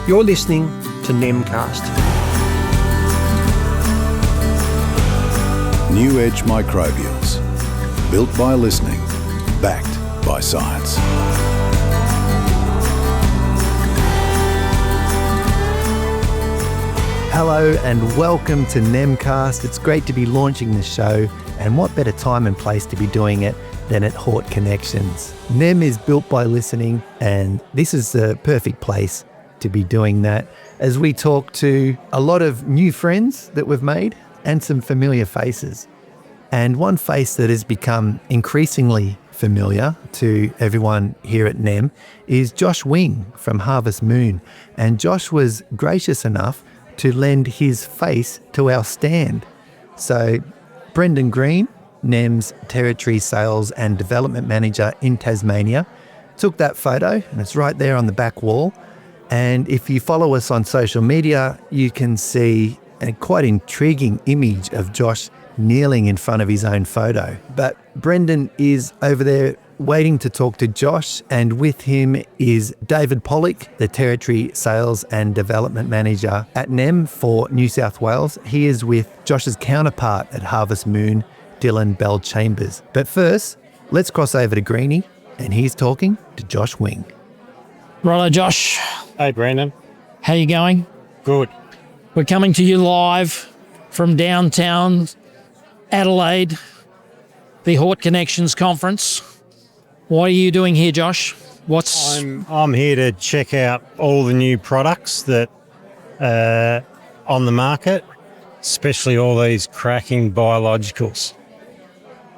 You're listening to NEMcast. New Edge Microbials. Built by listening, backed by science. Hello and welcome to NEMcast. It's great to be launching the show, and what better time and place to be doing it than at Hort Connections. NEM is built by listening, and this is the perfect place to be doing that as we talk to a lot of new friends that we've made and some familiar faces. And one face that has become increasingly familiar to everyone here at NEM is Josh Wing from Harvest Moon. And Josh was gracious enough to lend his face to our stand. So Brendan Green, NEM's Territory Sales and Development Manager in Tasmania, took that photo, and it's right there on the back wall. And if you follow us on social media, you can see a quite intriguing image of Josh kneeling in front of his own photo. But Brendan is over there waiting to talk to Josh, and with him is David Pollock, the Territory Sales and Development Manager at NEM for New South Wales. He is with Josh's counterpart at Harvest Moon, Dylan Bell Chambers. But first, let's cross over to Greenie, and he's talking to Josh Wing. Righto, Josh. Hey, Brandon. How you going? Good. We're coming to you live from downtown Adelaide, the Hort Connections conference. What are you doing here, Josh? I'm here to check out all the new products that are on the market, especially all these cracking biologicals.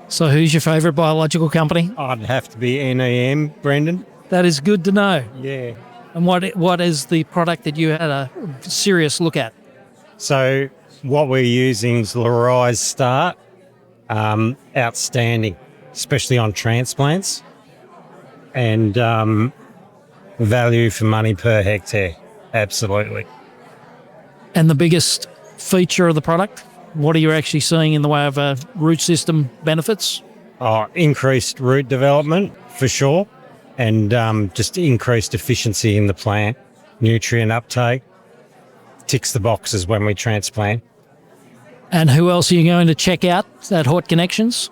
So who's your favourite biological company? I'd have to be NEM, Brendan. That is good to know. Yeah. And what is the product that you had a serious look at? So what we're using is Rise Start. Outstanding, especially on transplants. And value for money per hectare, absolutely. And the biggest feature of the product? What are you actually seeing in the way of root system benefits? Increased root development, for sure, and just increased efficiency in the plant, nutrient uptake. Ticks the boxes when we transplant. And who else are you going to check out at Hort Connections?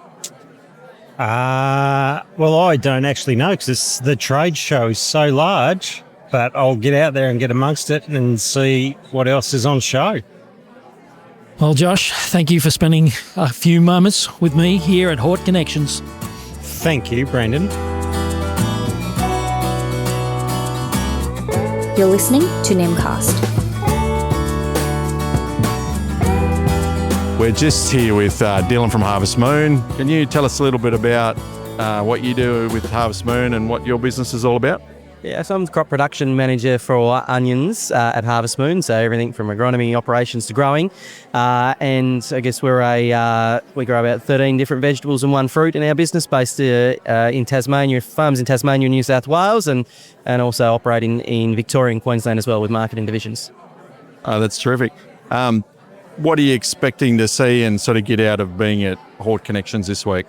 Well, I don't actually know because the trade show is so large, but I'll get out there and get amongst it and see what else is on show. Well, Josh, thank you for spending a few moments with me here at Hort Connections. Thank you, Brendan. You're listening to NEMcast. We're just here with Dylan from Harvest Moon. Can you tell us a little bit about what you do with Harvest Moon and what your business is all about? Yeah, so I'm the crop production manager for onions at Harvest Moon, so everything from agronomy operations to growing. And I guess we grow about 13 different vegetables and one fruit in our business based in Tasmania, farms in Tasmania and New South Wales, and also operating in Victoria and Queensland as well with marketing divisions. Oh, that's terrific. What are you expecting to see and sort of get out of being at Hort Connections this week?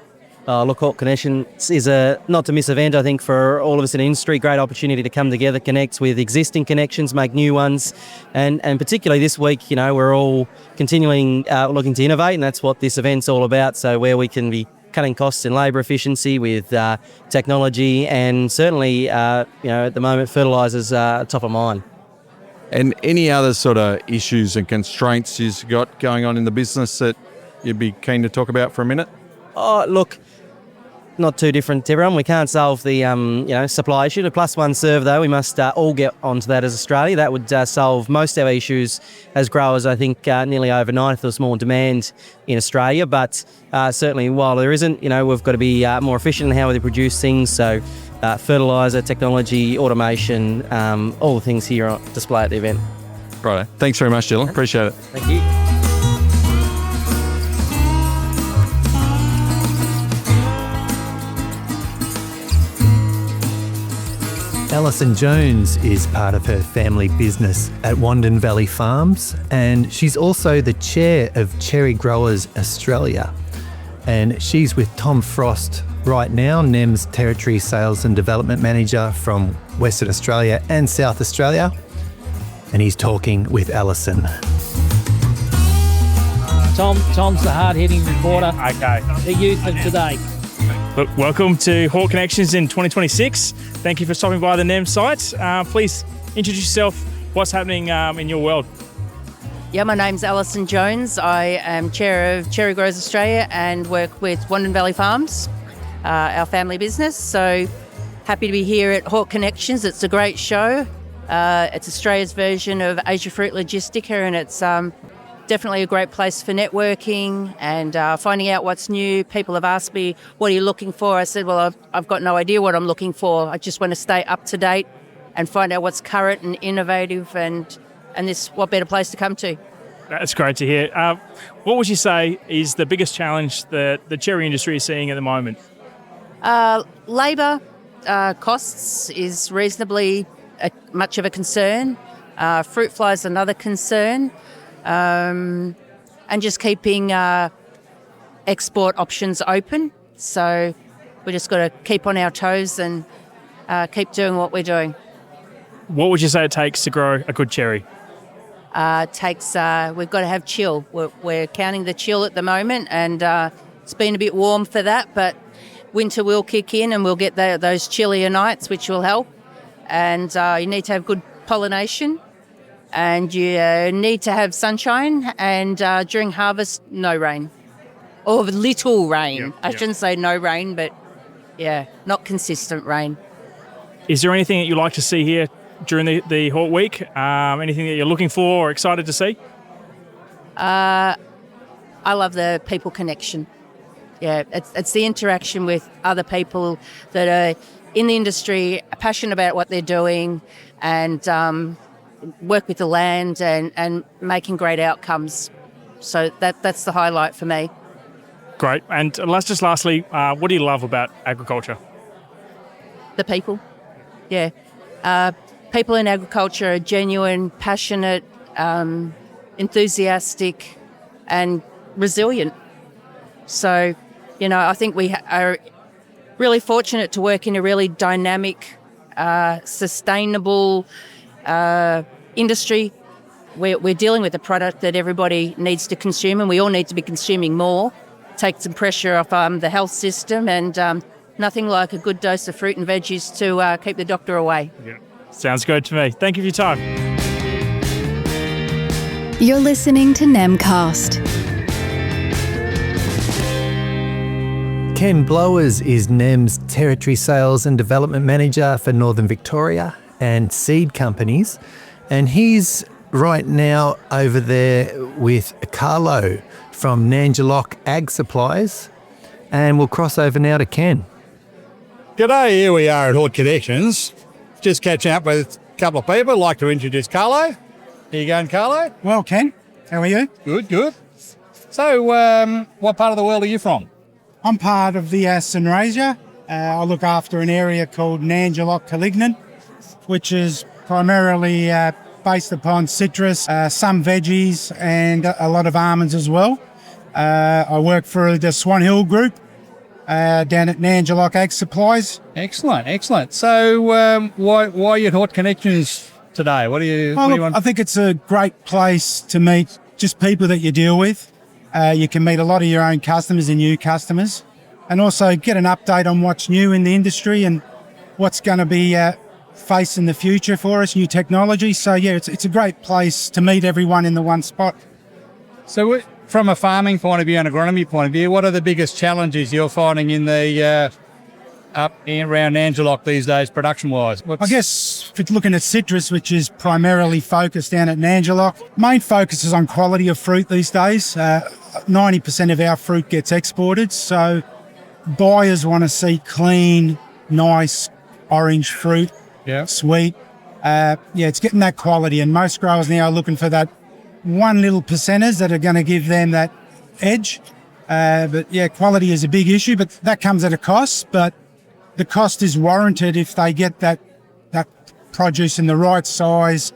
Look, Hort Connections is a not to miss event, I think, for all of us in the industry. Great opportunity to come together, connect with existing connections, make new ones. And particularly this week, you know, we're all continuing looking to innovate, and that's what this event's all about. So where we can be cutting costs and labour efficiency with technology, and certainly, at the moment, fertilisers are top of mind. And any other sort of issues and constraints you've got going on in the business that you'd be keen to talk about for a minute? Oh, look, not too different to everyone. We can't solve the supply issue. The +1 serve, though, we must all get onto that as Australia. That would solve most of our issues as growers, I think, nearly overnight if there was more demand in Australia. But certainly, while there isn't, we've got to be more efficient in how we produce things. So fertiliser, technology, automation, all the things here on display at the event. Right. Thanks very much, Dylan. Appreciate it. Thank you. Alison Jones is part of her family business at Wandon Valley Farms, and she's also the chair of Cherry Growers Australia. And she's with Tom Frost right now, NEM's Territory Sales and Development Manager from Western Australia and South Australia. and he's talking with Alison. Tom's the hard-hitting reporter. Okay. The youth of today. Look, welcome to Hort Connections in 2026. Thank you for stopping by the NEM site. Please introduce yourself. What's happening in your world? Yeah, my name's Alison Jones. I am chair of Cherry Growers Australia and work with Wandon Valley Farms, our family business. So happy to be here at Hort Connections. It's a great show. It's Australia's version of Asia Fruit Logistica, and it's definitely a great place for networking and finding out what's new. People have asked me, what are you looking for? I said, well, I've got no idea what I'm looking for. I just want to stay up to date and find out what's current and innovative, and this, what better place to come to? That's great to hear. What would you say is the biggest challenge that the cherry industry is seeing at the moment? Labour costs is reasonably much of a concern. Fruit fly is another concern. And just keeping export options open. So we just got to keep on our toes and keep doing what we're doing. What would you say it takes to grow a good cherry? We've got to have chill. We're counting the chill at the moment, and it's been a bit warm for that, but winter will kick in and we'll get those chillier nights, which will help. And you need to have good pollination, and you need to have sunshine, and during harvest, no rain. Or little rain. I shouldn't say no rain, but yeah, not consistent rain. Is there anything that you like to see here during the Hort Week? Anything that you're looking for or excited to see? I love the people connection. Yeah, it's the interaction with other people that are in the industry, are passionate about what they're doing, and work with the land and making great outcomes. So that's the highlight for me. Great. And lastly, what do you love about agriculture? The people. Yeah. People in agriculture are genuine, passionate, enthusiastic and resilient. So, I think we are really fortunate to work in a really dynamic, sustainable industry. We're dealing with a product that everybody needs to consume, and we all need to be consuming more. Take some pressure off the health system, and nothing like a good dose of fruit and veggies to keep the doctor away. Yeah. Sounds good to me. Thank you for your time. You're listening to NEMcast. Ken Blowers is NEM's Territory Sales and Development Manager for Northern Victoria and seed companies, and he's right now over there with Carlo from Nangelock Ag Supplies, and we'll cross over now to Ken. G'day, here we are at Hort Connections. Just catching up with a couple of people. I'd like to introduce Carlo. Here you going, Carlo? Well, Ken, how are you? Good. So, what part of the world are you from? I'm part of the Sunraysia. I look after an area called Nangelock Calignan, which is primarily based upon citrus, some veggies and a lot of almonds as well. I work for the Swan Hill Group down at Nangelock Ag Supplies. Excellent. So, why are you at Hort Connections today? What do you want? I think it's a great place to meet just people that you deal with. You can meet a lot of your own customers and new customers, and also get an update on what's new in the industry and what's going to be facing the future for us, new technology. So, yeah, it's a great place to meet everyone in the one spot. So, from a farming point of view and agronomy point of view, what are the biggest challenges you're finding in the up and around Nangelock these days, production-wise? I guess if you're looking at citrus, which is primarily focused down at Nangelock, main focus is on quality of fruit these days. 90% of our fruit gets exported, so buyers want to see clean, nice, orange fruit, sweet. It's getting that quality, and most growers now are looking for that one little percenters that are going to give them that edge. But yeah, quality is a big issue, but that comes at a cost. But the cost is warranted if they get that produce in the right size,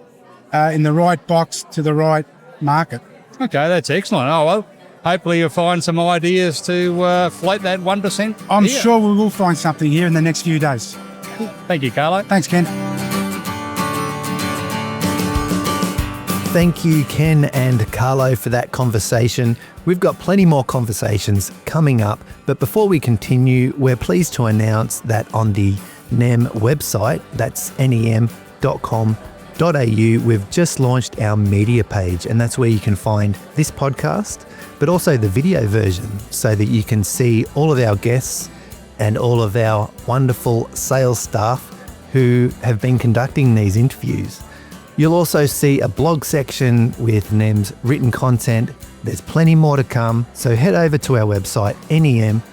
in the right box to the right market. Okay, that's excellent. Oh, well, hopefully you'll find some ideas to float that 1%. I'm sure we will find something here in the next few days. Thank you, Carlo. Thanks, Ken. Thank you, Ken and Carlo, for that conversation. We've got plenty more conversations coming up, but before we continue, we're pleased to announce that on the NEM website, that's nem.com.au, we've just launched our media page, and that's where you can find this podcast, but also the video version, so that you can see all of our guests and all of our wonderful sales staff who have been conducting these interviews. You'll also see a blog section with NEM's written content. There's plenty more to come, so head over to our website, nem.com.au.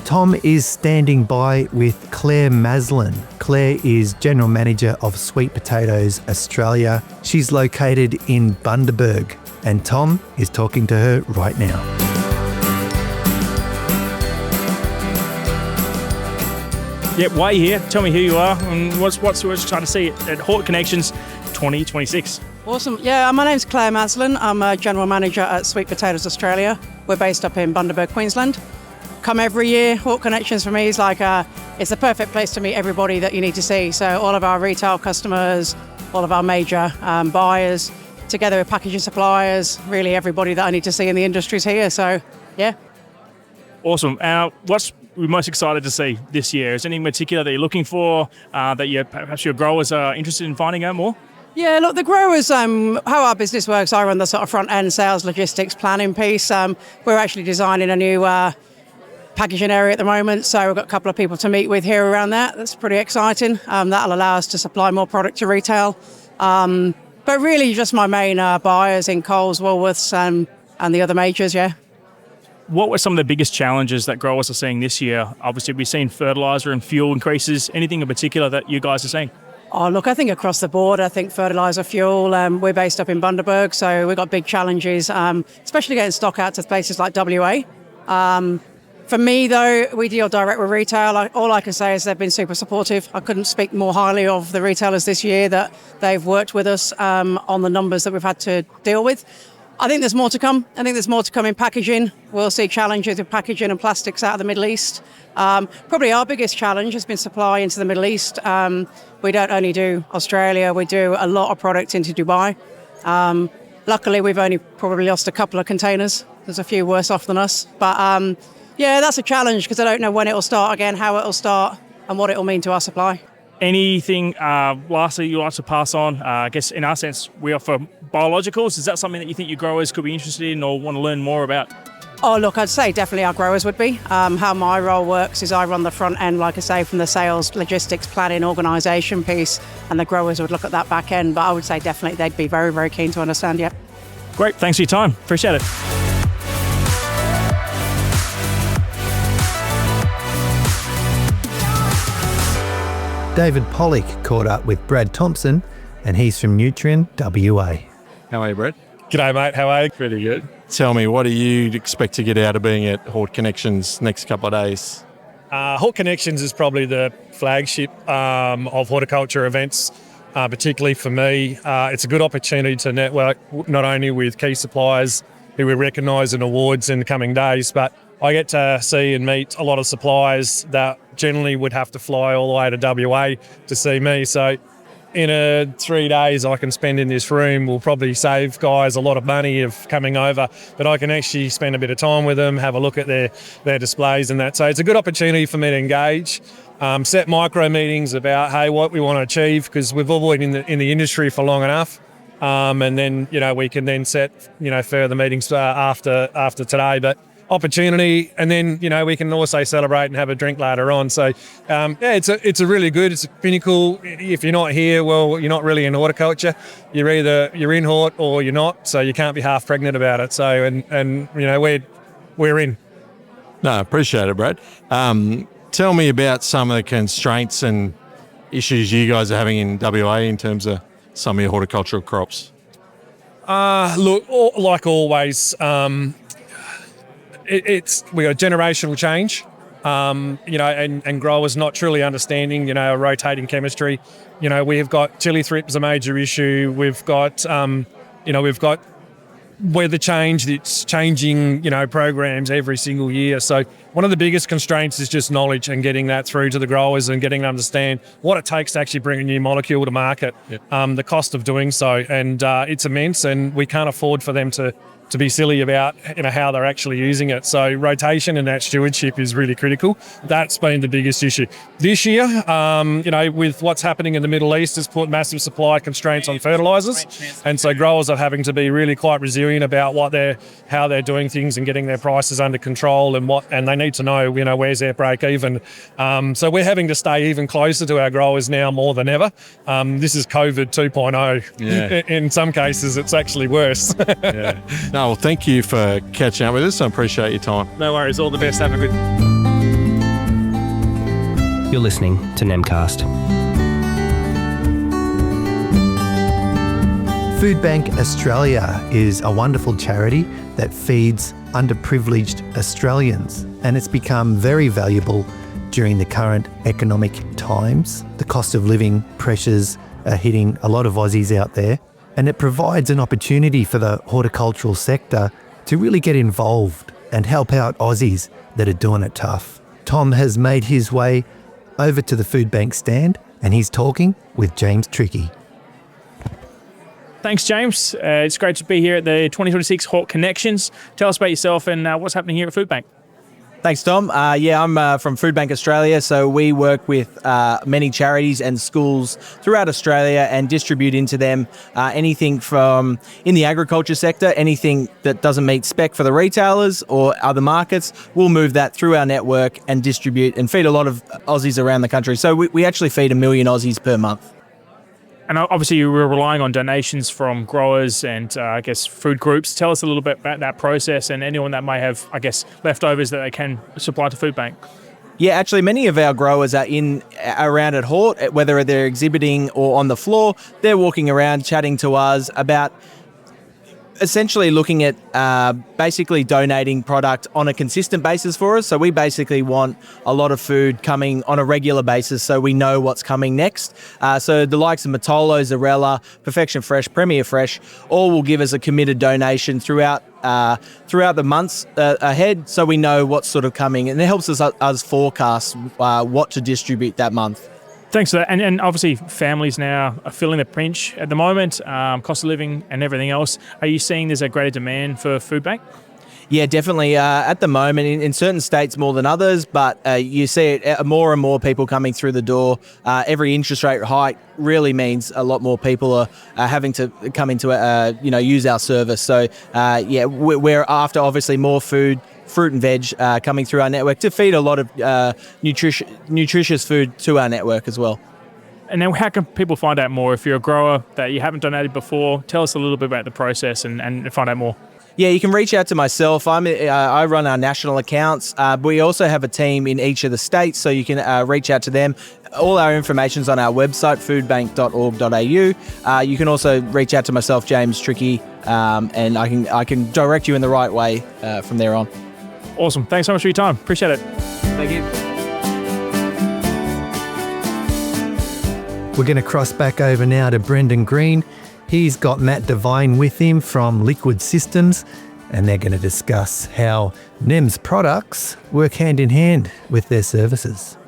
Tom is standing by with Claire Maslin. Claire is General Manager of Sweet Potatoes Australia. She's located in Bundaberg, and Tom is talking to her right now. Yep, why are you here? Tell me who you are and what's trying to see at Hort Connections 2026. Awesome. Yeah, my name's Claire Maslin. I'm a General Manager at Sweet Potatoes Australia. We're based up in Bundaberg, Queensland. Come every year. Hort Connections for me is like it's the perfect place to meet everybody that you need to see. So all of our retail customers, all of our major buyers, together with packaging suppliers, really everybody that I need to see in the industry's here. So, yeah. Awesome. What's we're most excited to see this year? Is there anything in particular that you're looking for, that perhaps your growers are interested in finding out more? Yeah, look, the growers, how our business works, I run the sort of front-end sales logistics planning piece. We're actually designing a new packaging area at the moment, so we've got a couple of people to meet with here around that. That's pretty exciting. That'll allow us to supply more product to retail. But really just my main buyers in Coles, Woolworths and the other majors, yeah. What were some of the biggest challenges that growers are seeing this year? Obviously, we've seen fertiliser and fuel increases. Anything in particular that you guys are seeing? Oh, look, I think across the board, I think fertiliser, fuel, we're based up in Bundaberg, so we've got big challenges, especially getting stock out to places like WA. For me, though, we deal direct with retail. All I can say is they've been super supportive. I couldn't speak more highly of the retailers this year, that they've worked with us on the numbers that we've had to deal with. I think there's more to come. I think there's more to come in packaging. We'll see challenges with packaging and plastics out of the Middle East. Probably our biggest challenge has been supply into the Middle East. We don't only do Australia, we do a lot of product into Dubai. Luckily, we've only probably lost a couple of containers. There's a few worse off than us. But yeah, that's a challenge because I don't know when it'll start again, how it'll start and what it'll mean to our supply. Anything lastly you'd like to pass on? I guess in our sense, we offer biologicals. Is that something that you think your growers could be interested in or want to learn more about? Oh, look, I'd say definitely our growers would be. How my role works is I run the front end, like I say, from the sales, logistics, planning, organisation piece, and the growers would look at that back end. But I would say definitely they'd be very, very keen to understand, yeah. Great, thanks for your time. Appreciate it. David Pollock caught up with Brad Thompson, and he's from Nutrien, WA. How are you, Brad? G'day, mate. How are you? Pretty good. Tell me, what do you expect to get out of being at Hort Connections next couple of days? Hort Connections is probably the flagship of horticulture events, particularly for me. It's a good opportunity to network not only with key suppliers who we recognise in awards in the coming days, but I get to see and meet a lot of suppliers that generally would have to fly all the way to WA to see me. So in 3 days I can spend in this room will probably save guys a lot of money of coming over, but I can actually spend a bit of time with them, have a look at their displays and that. So it's a good opportunity for me to engage, set micro meetings about, hey, what we want to achieve, because we've all been in the industry for long enough. And then, we can then set, further meetings after today. But opportunity, and then we can also celebrate and have a drink later on. So it's a really good, it's a pinnacle. If you're not here, well, you're not really in horticulture. You're in Hort or you're not, so you can't be half pregnant about it. So and we're in. No, appreciate it, Brad. Tell me about some of the constraints and issues you guys are having in WA in terms of some of your horticultural crops. Look, like always, we got generational change, and growers not truly understanding, rotating chemistry. We've got chili thrip is a major issue. We've got weather change, it's changing, programs every single year. So one of the biggest constraints is just knowledge and getting that through to the growers and getting them to understand what it takes to actually bring a new molecule to market, the cost of doing so. And it's immense, and we can't afford for them to be silly about how they're actually using it. So rotation and that stewardship is really critical. That's been the biggest issue. This year, with what's happening in the Middle East, has put massive supply constraints on fertilisers. And so growers are having to be really quite resilient about how they're doing things and getting their prices under control, and they need to know, where's their break even. So we're having to stay even closer to our growers now more than ever. This is COVID 2.0. Yeah. In some cases, it's actually worse. Yeah. No, well, thank you for catching up with us. I appreciate your time. No worries. All the best. Have a good... You're listening to NEMcast. Food Bank Australia is a wonderful charity that feeds underprivileged Australians, and it's become very valuable during the current economic times. The cost of living pressures are hitting a lot of Aussies out there, and it provides an opportunity for the horticultural sector to really get involved and help out Aussies that are doing it tough. Tom has made his way over to the Food Bank stand, and he's talking with James Trickey. Thanks, James. It's great to be here at the 2026 Hort Connections. Tell us about yourself and what's happening here at Food Bank. Thanks, Tom. I'm from Food Bank Australia, so we work with many charities and schools throughout Australia and distribute into them anything from, in the agriculture sector, anything that doesn't meet spec for the retailers or other markets. We'll move that through our network and distribute and feed a lot of Aussies around the country. So we actually feed 1 million Aussies per month. And obviously you were relying on donations from growers and, food groups. Tell us a little bit about that process and anyone that may have, leftovers that they can supply to Food Bank. Yeah, actually, many of our growers are around at Hort, whether they're exhibiting or on the floor. They're walking around chatting to us about essentially looking at basically donating product on a consistent basis for us. So we basically want a lot of food coming on a regular basis so we know what's coming next. So the likes of Matolo, Zarella, Perfection Fresh, Premier Fresh, all will give us a committed donation throughout the months ahead so we know what's sort of coming. And it helps us forecast what to distribute that month. Thanks for that. And obviously families now are feeling the pinch at the moment, cost of living and everything else. Are you seeing there's a greater demand for Food Bank? Yeah, definitely. At the moment, in certain states more than others, but you see it, more and more people coming through the door. Every interest rate hike really means a lot more people are having to come into use our service. So we're after obviously more fruit and veg coming through our network to feed a lot of nutritious food to our network as well. And now how can people find out more? If you're a grower that you haven't donated before, tell us a little bit about the process and find out more. Yeah, you can reach out to myself. I run our national accounts. We also have a team in each of the states, so you can reach out to them. All our information's on our website, foodbank.org.au. You can also reach out to myself, James Trickey, and I can direct you in the right way from there on. Awesome. Thanks so much for your time. Appreciate it. Thank you. We're going to cross back over now to Brendan Green. He's got Matt Devine with him from Liquid Systems, and they're going to discuss how NEM's products work hand in hand with their services.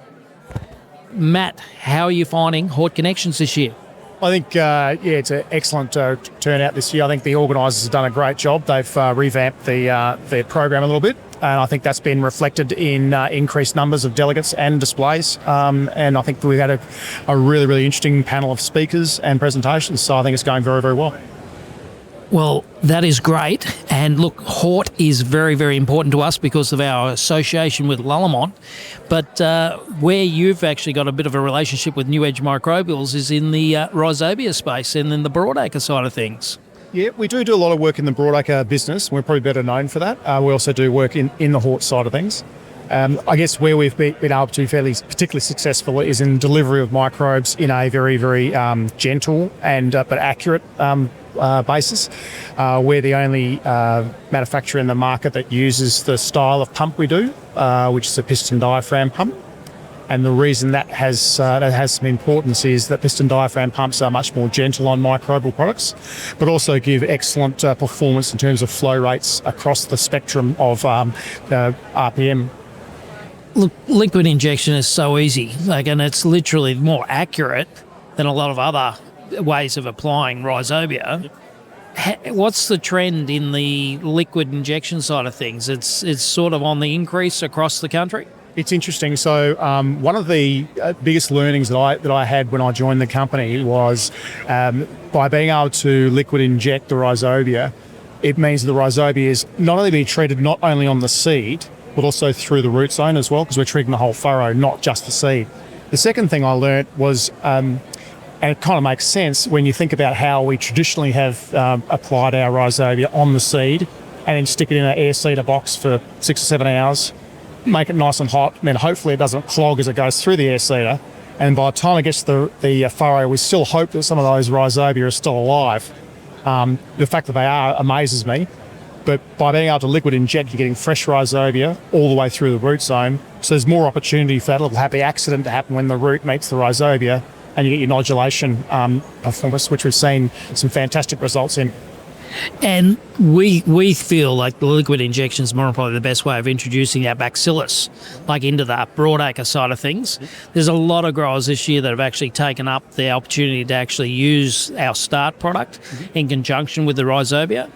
Matt, how are you finding Hort Connections this year? I think, it's an excellent turnout this year. I think the organisers have done a great job. They've revamped their program a little bit, and I think that's been reflected in increased numbers of delegates and displays. And I think we've had a really, really interesting panel of speakers and presentations, so I think it's going very, very well. Well, that is great. And look, Hort is very, very important to us because of our association with Lullamont. But where you've actually got a bit of a relationship with New Edge Microbials is in the rhizobia space and in the broadacre side of things. Yeah, we do a lot of work in the broadacre business. We're probably better known for that. We also do work in the Hort side of things. I guess where we've been able to be particularly successful is in delivery of microbes in a very, very gentle and but accurate basis. We're the only manufacturer in the market that uses the style of pump we do, which is a piston diaphragm pump. And the reason that has some importance is that piston diaphragm pumps are much more gentle on microbial products, but also give excellent performance in terms of flow rates across the spectrum of RPM. Look, liquid injection is so easy, and it's literally more accurate than a lot of other ways of applying rhizobia. What's the trend in the liquid injection side of things? It's sort of on the increase across the country. It's interesting. So one of the biggest learnings that I had when I joined the company was by being able to liquid inject the rhizobia, it means the rhizobia is not only being treated not only on the seed, but also through the root zone as well, because we're treating the whole furrow, not just the seed. The second thing I learnt was, and it kind of makes sense when you think about how we traditionally have applied our rhizobia on the seed and then stick it in an air seeder box for 6 or 7 hours, make it nice and hot, and then hopefully it doesn't clog as it goes through the air seeder. And by the time it gets to the furrow, we still hope that some of those rhizobia are still alive. The fact that they are amazes me. But by being able to liquid inject, you're getting fresh rhizobia all the way through the root zone. So there's more opportunity for that little happy accident to happen when the root meets the rhizobia, and you get your nodulation performance, which we've seen some fantastic results in. And we feel like the liquid injection is more probably the best way of introducing our bacillus, like into the broadacre side of things. There's a lot of growers this year that have actually taken up the opportunity to actually use our start product in conjunction with the rhizobia.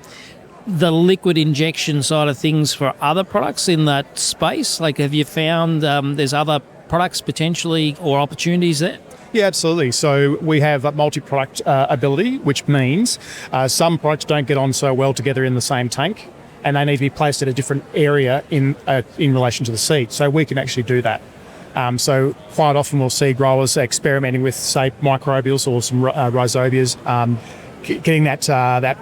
The liquid injection side of things for other products in that space, like have you found there's other products potentially or opportunities there? Yeah, absolutely. So we have a multi-product ability, which means some products don't get on so well together in the same tank, and they need to be placed at a different area in relation to the seed. So we can actually do that. So quite often we'll see growers experimenting with, say, microbials or some rhizobias, getting that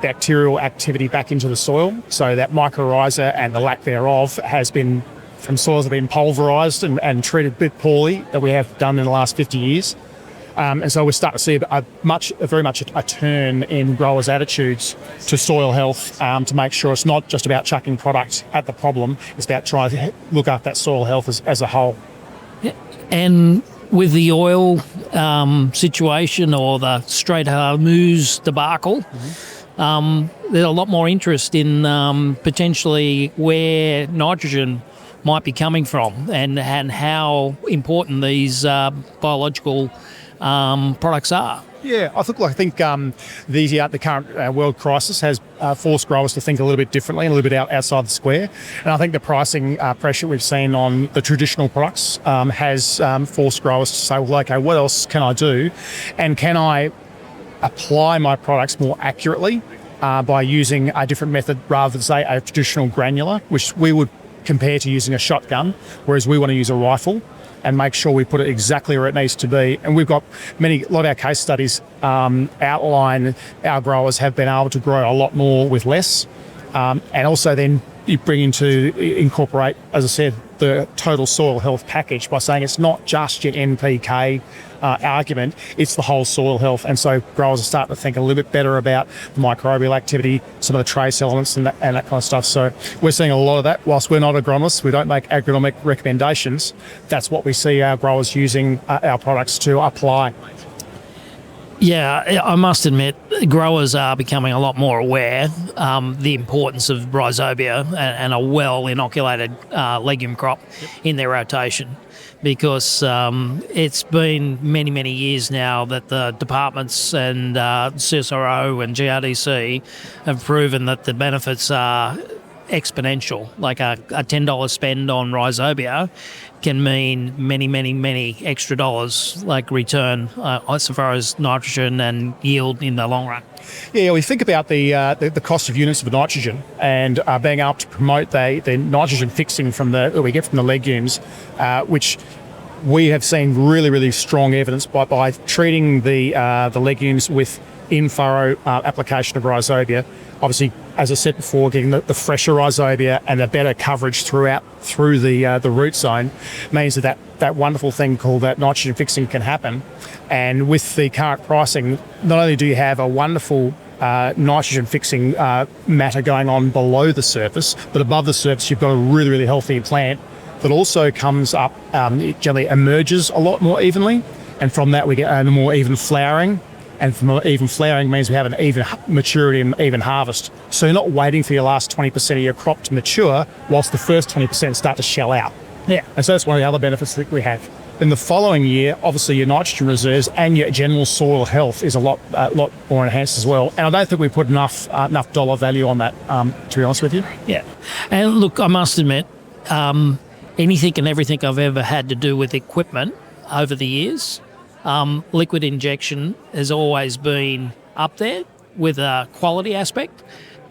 bacterial activity back into the soil. So that mycorrhiza and the lack thereof has been from soils that have been pulverised and treated a bit poorly that we have done in the last 50 years. And so we're starting to see very much a turn in growers' attitudes to soil health, to make sure it's not just about chucking product at the problem, it's about trying to look after that soil health as a whole. Yeah. And with the oil situation or the straight Hormuz debacle, there's a lot more interest in potentially where nitrogen might be coming from and how important these biological products are. Yeah, I think the current world crisis has forced growers to think a little bit differently and a little bit outside the square. And I think the pricing pressure we've seen on the traditional products has forced growers to say, well, okay, what else can I do? And can I apply my products more accurately by using a different method rather than, say, a traditional granular, which we would compare to using a shotgun, whereas we want to use a rifle and make sure we put it exactly where it needs to be. And we've got a lot of our case studies outline our growers have been able to grow a lot more with less. And also then you incorporate, as I said, the total soil health package by saying it's not just your NPK argument, it's the whole soil health. And so growers are starting to think a little bit better about the microbial activity, some of the trace elements and that kind of stuff. So we're seeing a lot of that. Whilst we're not agronomists, we don't make agronomic recommendations, that's what we see our growers using our products to apply. Yeah, I must admit, growers are becoming a lot more aware the importance of rhizobia and a well-inoculated legume crop in their rotation, because it's been many, many years now that the departments and CSIRO and GRDC have proven that the benefits are exponential. Like a $10 spend on rhizobia can mean many, many, many extra dollars, like return as far as nitrogen and yield in the long run. Yeah, we think about the cost of units of nitrogen and being able to promote the nitrogen fixing that we get from the legumes, which we have seen really, really strong evidence by treating the legumes with in-furrow application of rhizobia. Obviously, as I said before, getting the fresher rhizobia and the better coverage through the root zone means that wonderful thing called that nitrogen fixing can happen. And with the current pricing, not only do you have a wonderful nitrogen fixing matter going on below the surface, but above the surface you've got a really, really healthy plant that also comes up, it generally emerges a lot more evenly. And from that, we get a more even flowering. And from even flowering means we have an even maturity and even harvest. So you're not waiting for your last 20% of your crop to mature whilst the first 20% start to shell out. Yeah. And so that's one of the other benefits that we have. In the following year, obviously your nitrogen reserves and your general soil health is a lot more enhanced as well. And I don't think we put enough dollar value on that, to be honest with you. Yeah. And look, I must admit, anything and everything I've ever had to do with equipment over the years, liquid injection has always been up there with a quality aspect,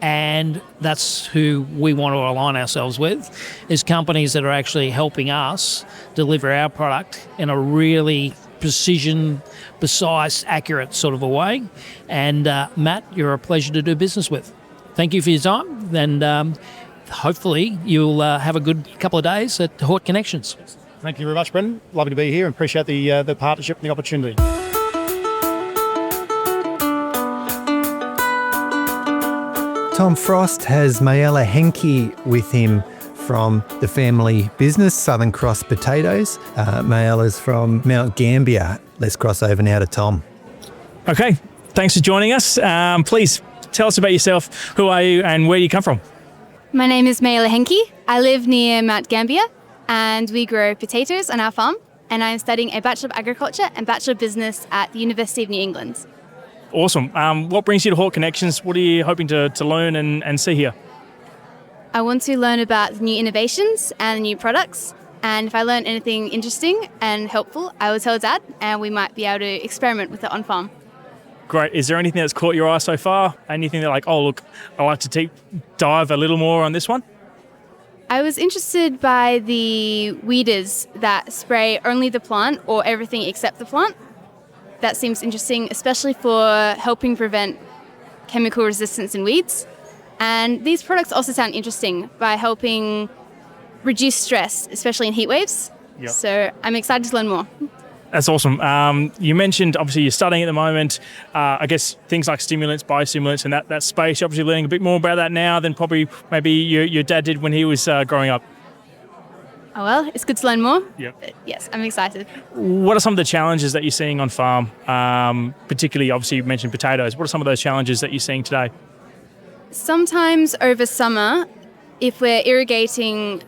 and that's who we want to align ourselves with, is companies that are actually helping us deliver our product in a really precision, precise, accurate sort of a way. And Matt, you're a pleasure to do business with. Thank you for your time, and hopefully you'll have a good couple of days at Hort Connections. Thank you very much, Brendan. Lovely to be here and appreciate the partnership and the opportunity. Tom Frost has Mayella Henke with him from the family business, Southern Cross Potatoes. Mayella's from Mount Gambier. Let's cross over now to Tom. Okay, thanks for joining us. Please tell us about yourself. Who are you and where do you come from? My name is Mayella Henke. I live near Mount Gambier and we grow potatoes on our farm, and I'm studying a Bachelor of Agriculture and Bachelor of Business at the University of New England. Awesome. What brings you to Hort Connections? What are you hoping to learn and see here? I want to learn about the new innovations and the new products, and if I learn anything interesting and helpful, I will tell Dad, and we might be able to experiment with it on farm. Great. Is there anything that's caught your eye so far? Anything that like, oh look, I'd like to dive a little more on this one? I was interested by the weeders that spray only the plant or everything except the plant. That seems interesting, especially for helping prevent chemical resistance in weeds. And these products also sound interesting by helping reduce stress, especially in heat waves. Yep. So I'm excited to learn more. That's awesome. You mentioned, obviously, you're studying at the moment, I guess, things like stimulants, bio-stimulants, and that space. You're obviously learning a bit more about that now than probably maybe your dad did when he was growing up. Oh, well, it's good to learn more. Yep. But yes, I'm excited. What are some of the challenges that you're seeing on farm? Particularly, obviously, you mentioned potatoes. What are some of those challenges that you're seeing today? Sometimes over summer, if we're irrigating,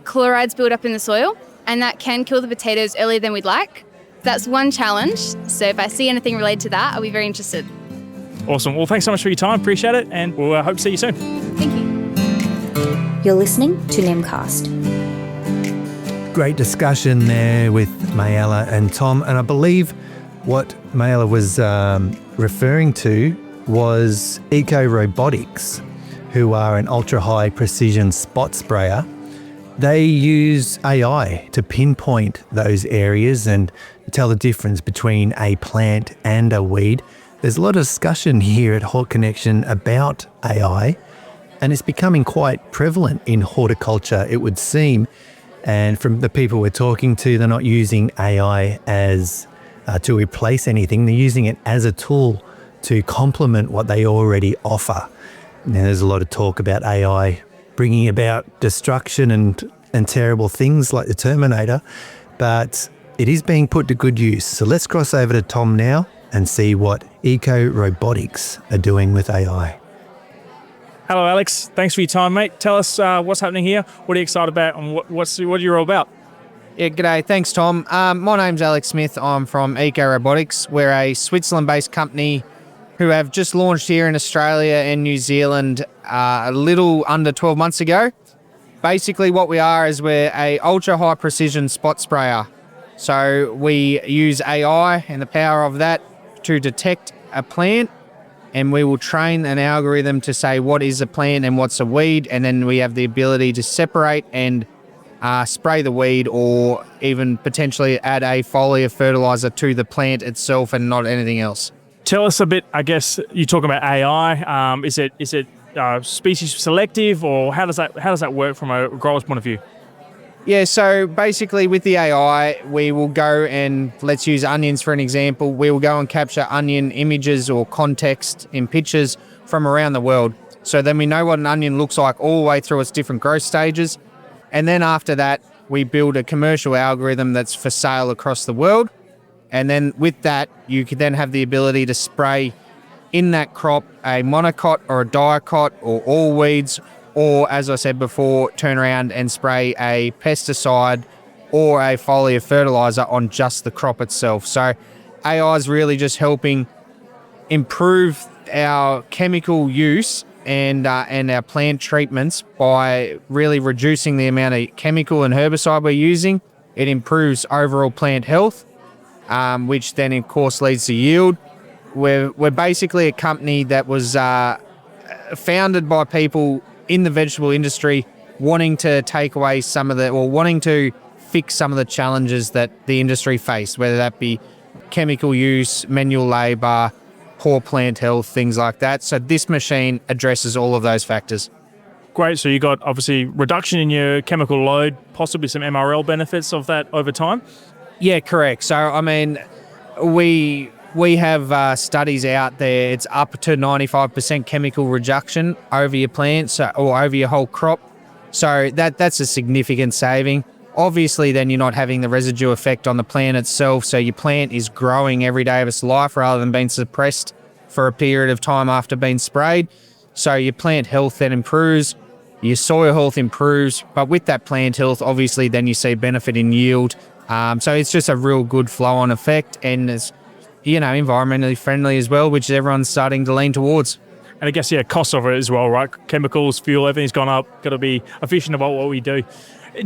chlorides build up in the soil, and that can kill the potatoes earlier than we'd like. That's one challenge. So if I see anything related to that, I'll be very interested. Awesome. Well, thanks so much for your time. Appreciate it. And we'll hope to see you soon. Thank you. You're listening to NEMcast. Great discussion there with Mayella and Tom. And I believe what Mayella was referring to was Eco Robotics, who are an ultra-high precision spot sprayer. They use AI to pinpoint those areas and tell the difference between a plant and a weed. There's a lot of discussion here at Hort Connection about AI, and it's becoming quite prevalent in horticulture, it would seem. And from the people we're talking to, they're not using AI as to replace anything. They're using it as a tool to complement what they already offer. Now, there's a lot of talk about AI bringing about destruction and terrible things like the Terminator, but it is being put to good use. So let's cross over to Tom now and see what Eco Robotics are doing with AI. Hello, Alex. Thanks for your time, mate. Tell us what's happening here. What are you excited about, and what you're all about? Yeah, g'day. Thanks, Tom. My name's Alex Smith. I'm from Eco Robotics. We're a Switzerland-based company who have just launched here in Australia and New Zealand a little under 12 months ago. Basically what we are is we're a ultra high precision spot sprayer. So we use AI and the power of that to detect a plant, and we will train an algorithm to say what is a plant and what's a weed, and then we have the ability to separate and spray the weed, or even potentially add a foliar fertilizer to the plant itself and not anything else. Tell us a bit, I guess, you talk about AI. Is it species selective, or how does that work from a grower's point of view? Yeah, so basically with the AI, we will go and, let's use onions for an example, we will go and capture onion images or context in pictures from around the world. So then we know what an onion looks like all the way through its different growth stages. And then after that, we build a commercial algorithm that's for sale across the world. And then with that, you can then have the ability to spray in that crop a monocot or a diacot or all weeds, or as I said before, turn around and spray a pesticide or a foliar fertilizer on just the crop itself. So AI is really just helping improve our chemical use and our plant treatments by really reducing the amount of chemical and herbicide we're using. It improves overall plant health, which then of course leads to yield. We're basically a company that was founded by people in the vegetable industry wanting to take away wanting to fix some of the challenges that the industry faced, whether that be chemical use, manual labour, poor plant health, things like that. So this machine addresses all of those factors. Great. So you got obviously reduction in your chemical load, possibly some MRL benefits of that over time? Yeah, correct. So, I mean, we have studies out there. It's up to 95% chemical reduction over your plants or over your whole crop. So that's a significant saving. Obviously, then you're not having the residue effect on the plant itself. So your plant is growing every day of its life rather than being suppressed for a period of time after being sprayed. So your plant health then improves, your soil health improves. But with that plant health, obviously, then you see benefit in yield. So it's just a real good flow-on effect, and it's, environmentally friendly as well, which everyone's starting to lean towards. And I guess, cost of it as well, right? Chemicals, fuel, everything's gone up. Got to be efficient about what we do.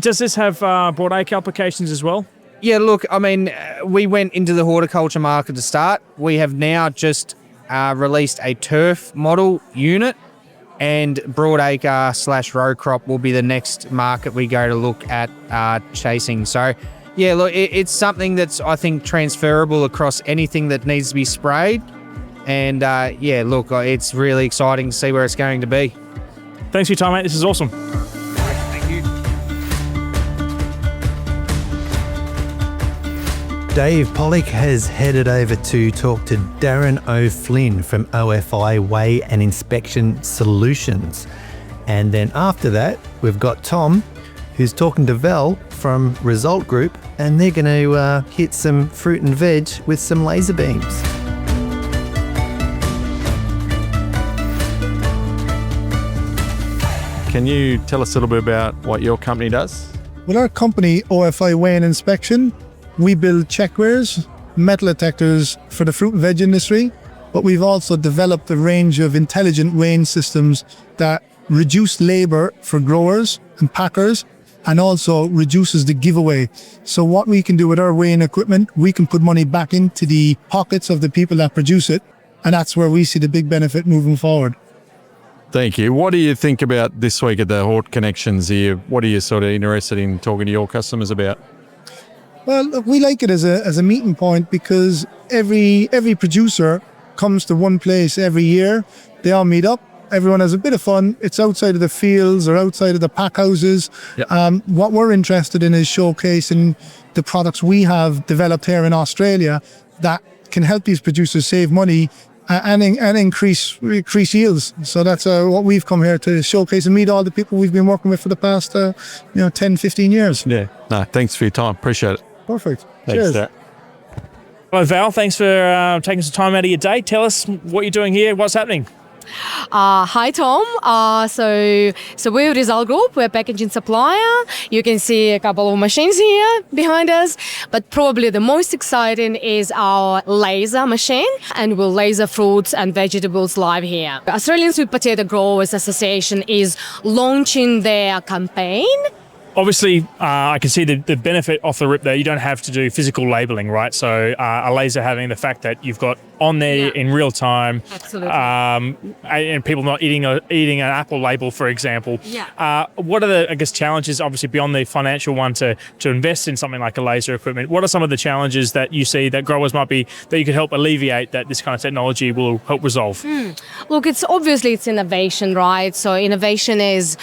Does this have broadacre applications as well? Yeah, look, I mean, we went into the horticulture market to start. We have now just released a turf model unit, and broadacre / row crop will be the next market we go to look at chasing. So, yeah, look, it's something that's, I think, transferable across anything that needs to be sprayed. And, look, it's really exciting to see where it's going to be. Thanks for your time, mate. This is awesome. Thank you. Dave Pollock has headed over to talk to Darren O'Flynn from OFI Weigh and Inspection Solutions. And then after that, we've got Tom, who's talking to Val from Result Group, and they're going to hit some fruit and veg with some laser beams. Can you tell us a little bit about what your company does? Well, our company, OFI Weigh and Inspection, we build checkwares, metal detectors for the fruit and veg industry, but we've also developed a range of intelligent weighing systems that reduce labour for growers and packers, and also reduces the giveaway. So what we can do with our weighing equipment, we can put money back into the pockets of the people that produce it, and that's where we see the big benefit moving forward. Thank you. What do you think about this week at the Hort Connections here? What are you sort of interested in talking to your customers about? Well, look, we like it as a meeting point because every producer comes to one place every year. They all meet up. Everyone has a bit of fun. It's outside of the fields or outside of the pack houses. Yep. What we're interested in is showcasing the products we have developed here in Australia that can help these producers save money and increase yields. So that's what we've come here to showcase and meet all the people we've been working with for the past 10, 15 years. Yeah. No, thanks for your time. Appreciate it. Perfect. Thanks, Cheers. Darren. Hello, Val. Thanks for taking some time out of your day. Tell us what you're doing here. What's happening? Hi, Tom. So we're Result Group. We're a packaging supplier. You can see a couple of machines here behind us, but probably the most exciting is our laser machine, and we'll laser fruits and vegetables live here. Australian Sweet Potato Growers Association is launching their campaign. Obviously, I can see the benefit off the rip there. You don't have to do physical labelling, right? So a laser having the fact that you've got on there in real time. Absolutely. And people not eating an Apple label, for example. Yeah. What are the, challenges, obviously, beyond the financial one to invest in something like a laser equipment? What are some of the challenges that you see that growers might be, that you could help alleviate, that this kind of technology will help resolve? Look, it's innovation, right? So innovation is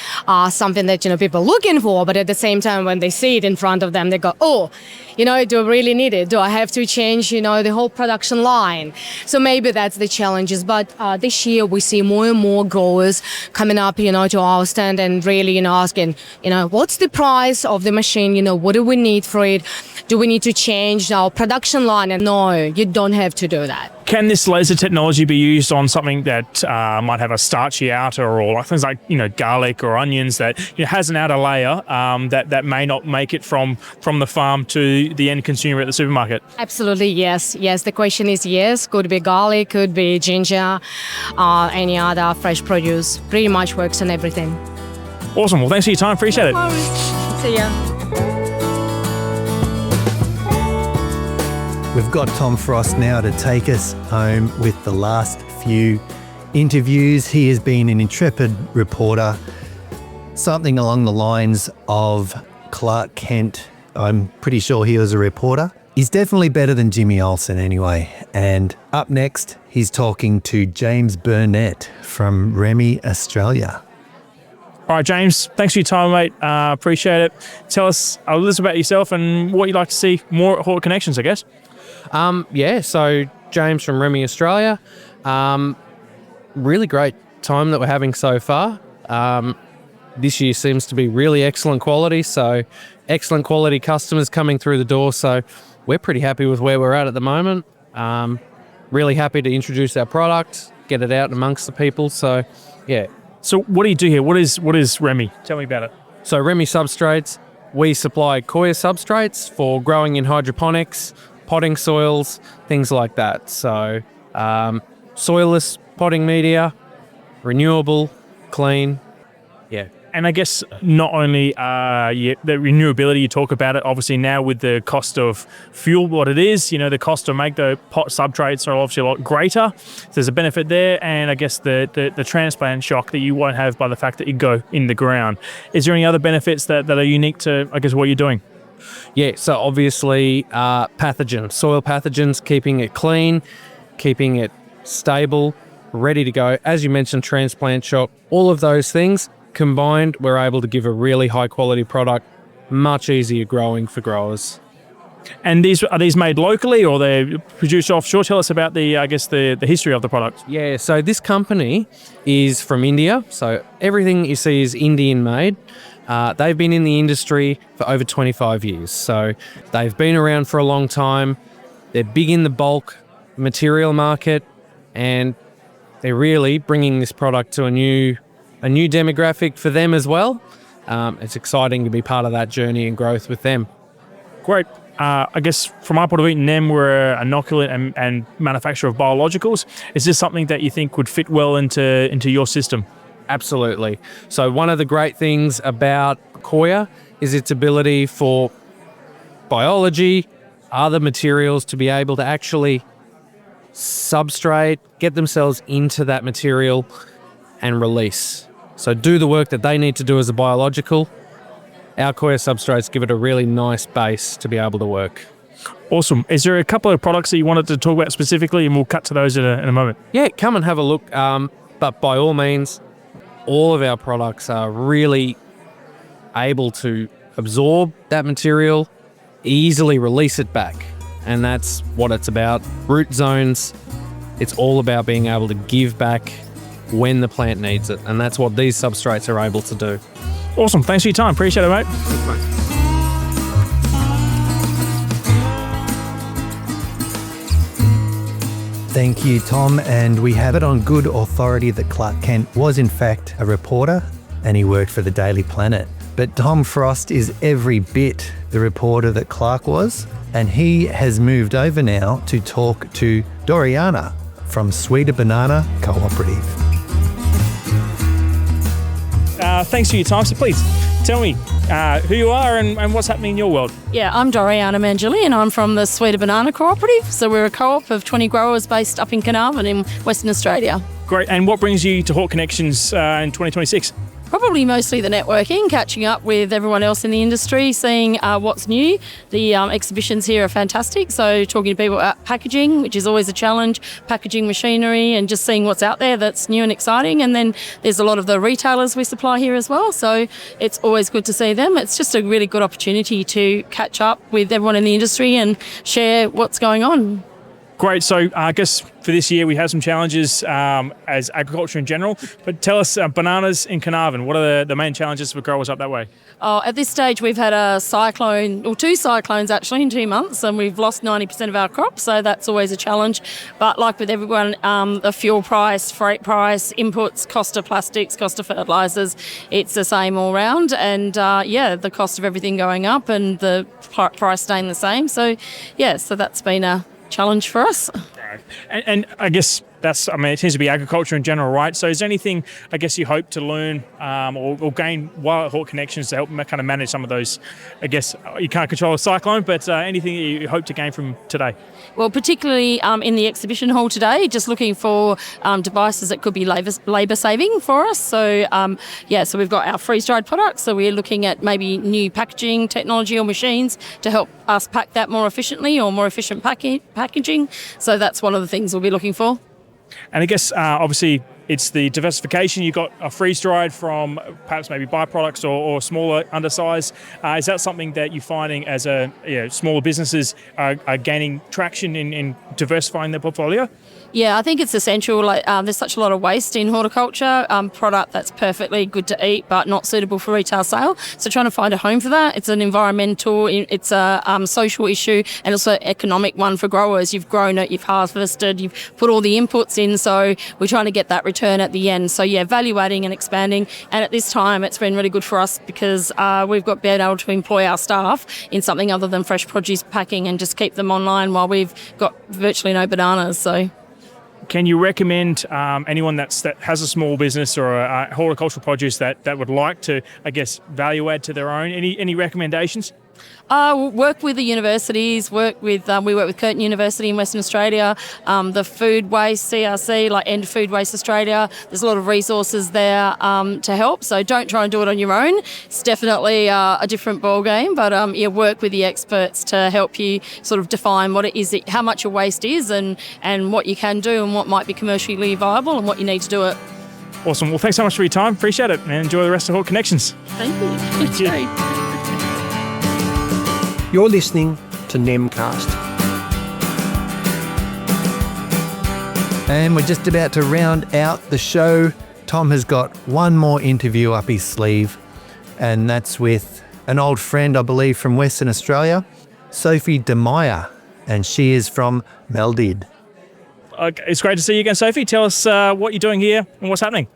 something that, people are looking for, but at the same time, when they see it in front of them, they go, oh, do I really need it? Do I have to change, the whole production line? So maybe that's the challenges. But this year we see more and more growers coming up, to our stand and really, asking, what's the price of the machine? What do we need for it? Do we need to change our production line? And no, you don't have to do that. Can this laser technology be used on something that might have a starchy outer, or things like garlic or onions that has an outer layer that may not make it from the farm to the end consumer at the supermarket? Absolutely, yes. Yes, the question is yes. Could be garlic, could be ginger, any other fresh produce. Pretty much works on everything. Awesome. Well, thanks for your time. Appreciate it. See ya. We've got Tom Frost now to take us home with the last few interviews. He has been an intrepid reporter, something along the lines of Clark Kent. I'm pretty sure he was a reporter. He's definitely better than Jimmy Olsen anyway. And up next, he's talking to James Burnett from Remy Australia. All right, James, thanks for your time, mate. Appreciate it. Tell us a little about yourself and what you'd like to see more at Hort Connections, I guess. So James from Remy Australia. Really great time that we're having so far. This year seems to be really excellent quality, so excellent quality customers coming through the door. So we're pretty happy with where we're at the moment. Really happy to introduce our product, get it out amongst the people. So, yeah. So what do you do here? What is Remy? Tell me about it. So Remy Substrates, we supply coir substrates for growing in hydroponics, potting soils, things like that. So soilless potting media, renewable, clean, yeah. And I guess not only the renewability, you talk about it, obviously now with the cost of fuel, what it is, the cost to make the pot substrates are obviously a lot greater. So there's a benefit there. And I guess the transplant shock that you won't have by the fact that you go in the ground. Is there any other benefits that are unique to, I guess, what you're doing? Yeah, so obviously pathogens, soil pathogens, keeping it clean, keeping it stable, ready to go. As you mentioned, transplant shock, all of those things combined, we're able to give a really high quality product, much easier growing for growers. And are these made locally or they're produced offshore? Tell us about the history of the product. Yeah, so this company is from India. So everything you see is Indian made. They've been in the industry for over 25 years. So they've been around for a long time. They're big in the bulk material market, and they're really bringing this product to a new demographic for them as well. It's exciting to be part of that journey and growth with them. Great. I guess from our point of view, NEM, we're an inoculant and manufacturer of biologicals. Is this something that you think would fit well into your system? Absolutely. So one of the great things about coir is its ability for biology, other materials to be able to actually substrate, get themselves into that material and release. So do the work that they need to do as a biological. Our coir substrates give it a really nice base to be able to work. Awesome. Is there a couple of products that you wanted to talk about specifically, and we'll cut to those in a moment? Yeah, come and have a look. But by all means, all of our products are really able to absorb that material, easily release it back. And that's what it's about. Root zones, it's all about being able to give back when the plant needs it. And that's what these substrates are able to do. Awesome. Thanks for your time. Appreciate it, mate. Thanks, mate. Thank you, Tom. And we have it on good authority that Clark Kent was in fact a reporter and he worked for the Daily Planet. But Tom Frost is every bit the reporter that Clark was, and he has moved over now to talk to Doriana from Sweeter Banana Cooperative. Thanks for your time. So please tell me who you are and what's happening in your world. Yeah, I'm Doriana Mangili and I'm from the Sweeter Banana Cooperative. So we're a co-op of 20 growers based up in Carnarvon in Western Australia. Great. And what brings you to Hort Connections in 2026? Probably mostly the networking, catching up with everyone else in the industry, seeing what's new. The exhibitions here are fantastic. So talking to people about packaging, which is always a challenge, packaging machinery, and just seeing what's out there that's new and exciting. And then there's a lot of the retailers we supply here as well. So it's always good to see them. It's just a really good opportunity to catch up with everyone in the industry and share what's going on. Great. So I guess for this year we have some challenges as agriculture in general. But tell us, bananas in Carnarvon, what are the main challenges for growers up that way? Oh, at this stage, we've had a cyclone, or 2 cyclones actually, in 2 months, and we've lost 90% of our crop, so that's always a challenge. But like with everyone, the fuel price, freight price, inputs, cost of plastics, cost of fertilisers, it's the same all round. And the cost of everything going up and the price staying the same. So, so that's been a challenge for us. And I guess it tends to be agriculture in general, right? So is there anything, I guess, you hope to learn or gain while at Hort Connections to help kind of manage some of those, I guess, you can't control a cyclone, but anything you hope to gain from today? Well, particularly in the exhibition hall today, just looking for devices that could be labour saving for us. So, so we've got our freeze-dried products, so we're looking at maybe new packaging technology or machines to help us pack that more efficiently or more efficient packaging. So that's one of the things we'll be looking for. And I guess, obviously, it's the diversification. You've got a freeze-dried from perhaps maybe byproducts or smaller undersize. Is that something that you're finding as smaller businesses are gaining traction in diversifying their portfolio? Yeah, I think it's essential. There's such a lot of waste in horticulture, product that's perfectly good to eat but not suitable for retail sale. So trying to find a home for that. It's an environmental, it's a social issue, and also an economic one for growers. You've grown it, you've harvested, you've put all the inputs in, so we're trying to get that return at the end. So evaluating and expanding. And at this time, it's been really good for us because we've been able to employ our staff in something other than fresh produce packing and just keep them online while we've got virtually no bananas. So. Can you recommend anyone that has a small business or a horticultural produce that would like to, I guess, value add to their own? Any recommendations? Work with the universities, we work with Curtin University in Western Australia, the Food Waste CRC, like End Food Waste Australia. There's a lot of resources there to help, so don't try and do it on your own. It's definitely a different ball game, but work with the experts to help you sort of define what it is, how much your waste is and what you can do and what might be commercially viable and what you need to do it. Awesome. Well, thanks so much for your time. Appreciate it, and enjoy the rest of Hort Connections. Thank you. Thank you. You're listening to NEMcast. And we're just about to round out the show. Tom has got one more interview up his sleeve, and that's with an old friend, I believe, from Western Australia, Sophie De Meyer, and she is from Meldid. Okay, it's great to see you again, Sophie. Tell us what you're doing here and what's happening.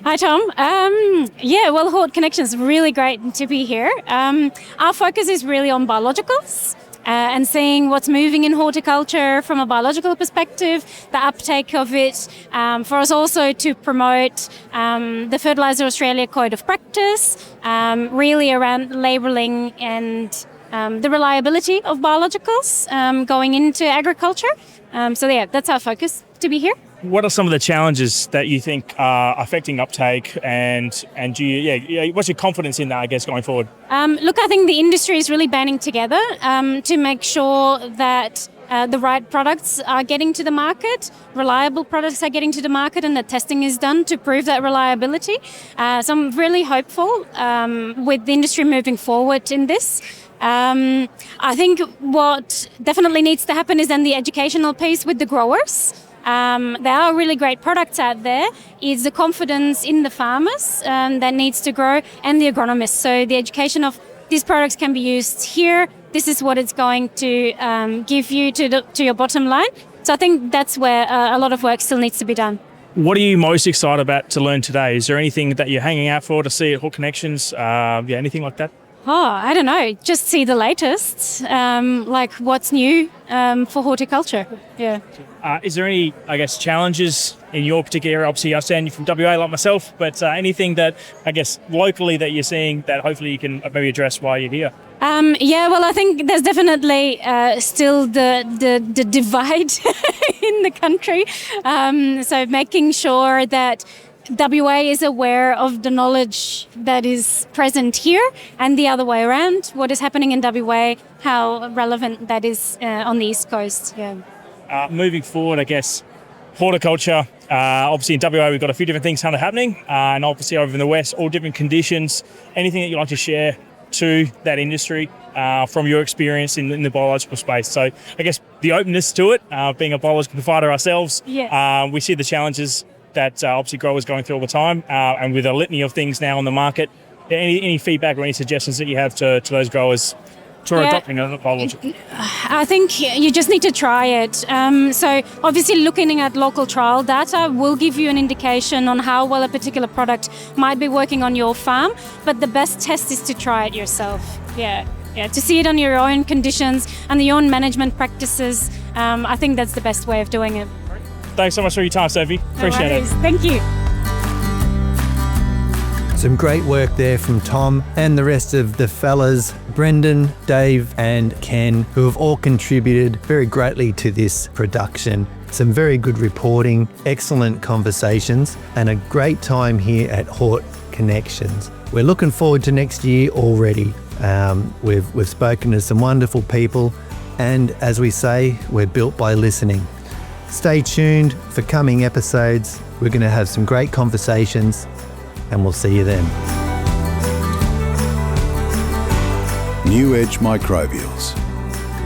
Hi, Tom. Hort Connections, really great to be here. Our focus is really on biologicals and seeing what's moving in horticulture from a biological perspective, the uptake of it, for us also to promote the Fertiliser Australia Code of Practice, really around labelling and the reliability of biologicals going into agriculture. That's our focus to be here. What are some of the challenges that you think are affecting uptake, and what's your confidence in that, I guess, going forward? I think the industry is really banding together to make sure that the right products are getting to the market, reliable products are getting to the market, and that testing is done to prove that reliability. So I'm really hopeful with the industry moving forward in this. I think what definitely needs to happen is then the educational piece with the growers. There are really great products out there. It's the confidence in the farmers that needs to grow, and the agronomists. So the education of these products can be used here. This is what it's going to give you to your bottom line. So I think that's where a lot of work still needs to be done. What are you most excited about to learn today? Is there anything that you're hanging out for to see at Hort Connections? Anything like that? I don't know. Just see the latest, like what's new for horticulture. Yeah. Is there any, I guess, challenges in your particular area? Obviously, I understand you're from WA like myself, but anything that, I guess, locally that you're seeing that hopefully you can maybe address while you're here? I think there's definitely still the divide in the country. So making sure that WA is aware of the knowledge that is present here and the other way around, what is happening in WA, how relevant that is on the East Coast. Yeah. Moving forward, I guess, horticulture, obviously in WA we've got a few different things kind of happening, and obviously over in the West, all different conditions. Anything that you'd like to share to that industry from your experience in the biological space. So I guess the openness to it, being a biological provider ourselves, Yes. we see the challenges that obviously growers going through all the time, and with a litany of things now on the market. Any feedback or any suggestions that you have to those growers to adopting a biological? I think you just need to try it. So obviously looking at local trial data will give you an indication on how well a particular product might be working on your farm, but the best test is to try it yourself. Yeah, to see it on your own conditions and your own management practices. I think that's the best way of doing it. Thanks so much for your time, Sophie. Appreciate it. Thank you. Some great work there from Tom and the rest of the fellas, Brendan, Dave and Ken, who have all contributed very greatly to this production. Some very good reporting, excellent conversations and a great time here at Hort Connections. We're looking forward to next year already. We've spoken to some wonderful people and as we say, we're built by listening. Stay tuned for coming episodes. We're going to have some great conversations and we'll see you then. New Edge Microbials.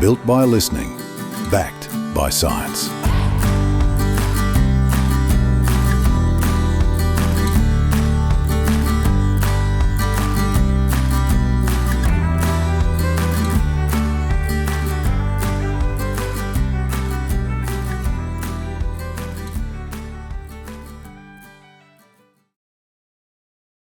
Built by listening. Backed by science.